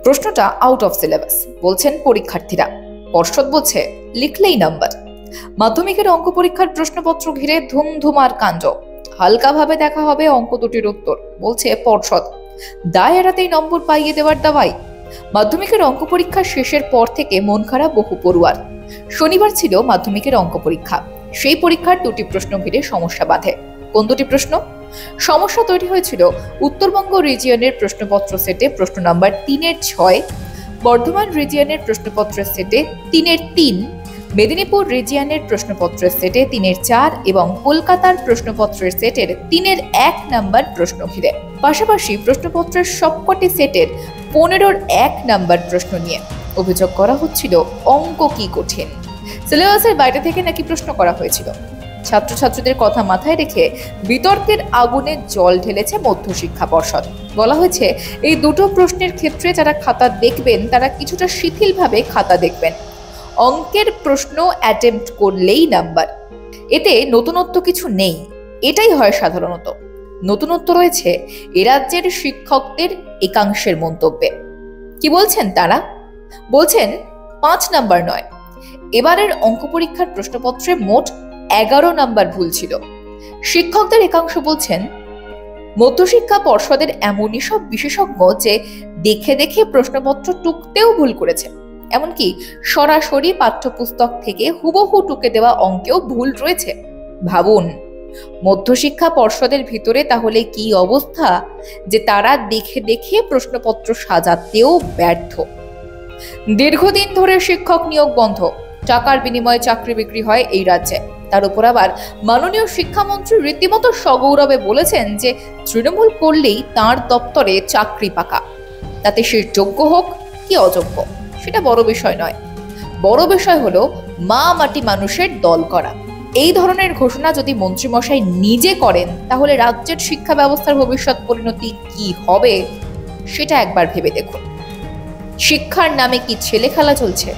প্রশ্নটা out of syllabus বলছেন পরীক্ষার্থীরা। পর্ষদ বলছে লিখলেই নাম্বার। মাধ্যমিকের অঙ্ক পরীক্ষার প্রশ্নপত্র ঘিরে ধুমধুমার কাণ্ড। হালকাভাবে দেখা হবে অঙ্ক দুটির উত্তর, বলছে পর্ষদ। দায় এড়াতেই নম্বর পাইয়ে দেওয়ার দাওয়াই। মাধ্যমিকের অঙ্ক পরীক্ষা শেষের পর থেকে মন খারাপ বহু পড়ুয়ার। শনিবার ছিল মাধ্যমিকের অঙ্ক পরীক্ষা। সেই পরীক্ষার দুটি প্রশ্ন ঘিরে সমস্যা বাধে। কোন দুটি প্রশ্ন? সমস্যা তৈরি হয়েছিল উত্তরবঙ্গ রিজিয়নের প্রশ্নপত্র সেটে প্রশ্ন নাম্বার 3-6, বর্ধমান রিজিয়নের প্রশ্নপত্রের সেটে 3-3, মেদিনীপুর রিজিয়নের প্রশ্নপত্রের সেটে 3-4 এবং কলকাতার প্রশ্নপত্রের সেটের 3-1 নাম্বার প্রশ্ন ঘিরে। পাশাপাশি প্রশ্নপত্রের সবকটি সেটের 15-1 নাম্বার প্রশ্ন নিয়ে অভিযোগ করা হচ্ছিল অঙ্ক কি কঠিন। সিলেবাসের বাইরে থেকে নাকি প্রশ্ন করা হয়েছিল। ছাত্রছাত্রীদের কথা মাথায় রেখে বিতর্কের আগুনে জল ঢেলেছে মধ্যশিক্ষা পর্ষদ। বলা হয়েছে এই দুটো প্রশ্নের ক্ষেত্রে যারা খাতা দেখবেন তারা কিছুটা শিথিলভাবে খাতা দেখবেন। অঙ্কের প্রশ্ন অ্যাটেম্প্ট করলেই নাম্বার। এতে নতুনত্ব কিছু নেই, এটাই হয় সাধারণত। নতুনত্ব রয়েছে এ রাজ্যের শিক্ষকদের একাংশের মন্তব্যে। কি বলছেন তারা? বলছেন 5 নাম্বার নয়, এবারের অঙ্ক পরীক্ষার প্রশ্নপত্রে মোট 11 নাম্বার ভুল ছিল। শিক্ষকদের একাংশ বলছেন মধ্যশিক্ষা পর্ষদের এমনই সব বিশেষজ্ঞ যে দেখে দেখে প্রশ্নপত্র টুকতেও ভুল করেছে। এমনকি সরাসরি পাঠ্যপুস্তক থেকে হুবহু টুকে দেওয়া অঙ্কেও ভুল রয়েছে। ভাবুন, মধ্যশিক্ষা পর্ষদের ভিতরে তাহলে কি অবস্থা যে তারা দেখে দেখে প্রশ্নপত্র সাজাতেও ব্যর্থ। দীর্ঘদিন ধরে শিক্ষক নিয়োগ বন্ধ, টাকার বিনিময়ে চাকরি বিক্রি হয় এই রাজ্যে। তার উপর আবার মাননীয় শিক্ষামন্ত্রী রীতিমতো সগৌরবে বলেছেন যে তৃণমূল করলেই তার দপ্তরে চাকরি পাকা। তাতে সে যোগ্য হোক কি অযোগ্য সেটা বড় বিষয় নয়। বড় বিষয় হলো মা মাটি মানুষের দল করা। এই ধরনের ঘোষণা যদি মন্ত্রীমশাই নিজে করেন তাহলে রাজ্যের শিক্ষা ব্যবস্থার ভবিষ্যৎ পরিণতি কি হবে সেটা একবার ভেবে দেখুন। শিক্ষার নামে কি ছেলে খেলা চলছে?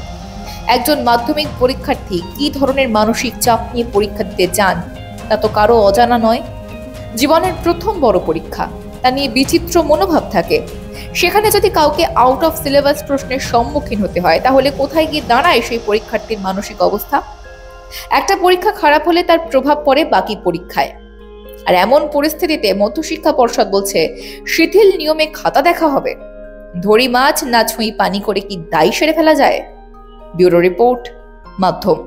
একজন মাধ্যমিক পরীক্ষার্থী কি ধরনের মানসিক চাপ নিয়ে পরীক্ষা দিতে যান তা তো কারো অজানা নয়। জীবনের প্রথম বড় পরীক্ষা, তা নিয়ে বিচিত্র মনোভাব থাকে। সেখানে যদি কাউকে আউট অফ সিলেবাস প্রশ্নের সম্মুখীন হতে হয় তাহলে কোথায় গিয়ে দাঁড়ায় সেই পরীক্ষার্থীর মানসিক অবস্থা? একটা পরীক্ষা খারাপ হলে তার প্রভাব পড়ে বাকি পরীক্ষায়। আর এমন পরিস্থিতিতে মধ্যশিক্ষা পর্ষদ বলছে শিথিল নিয়মে খাতা দেখা হবে। ধরি মাছ না ছুঁই পানি করে কি দায় সেরে ফেলা যায়? ব্যুরো রিপোর্ট, মাধ্যম।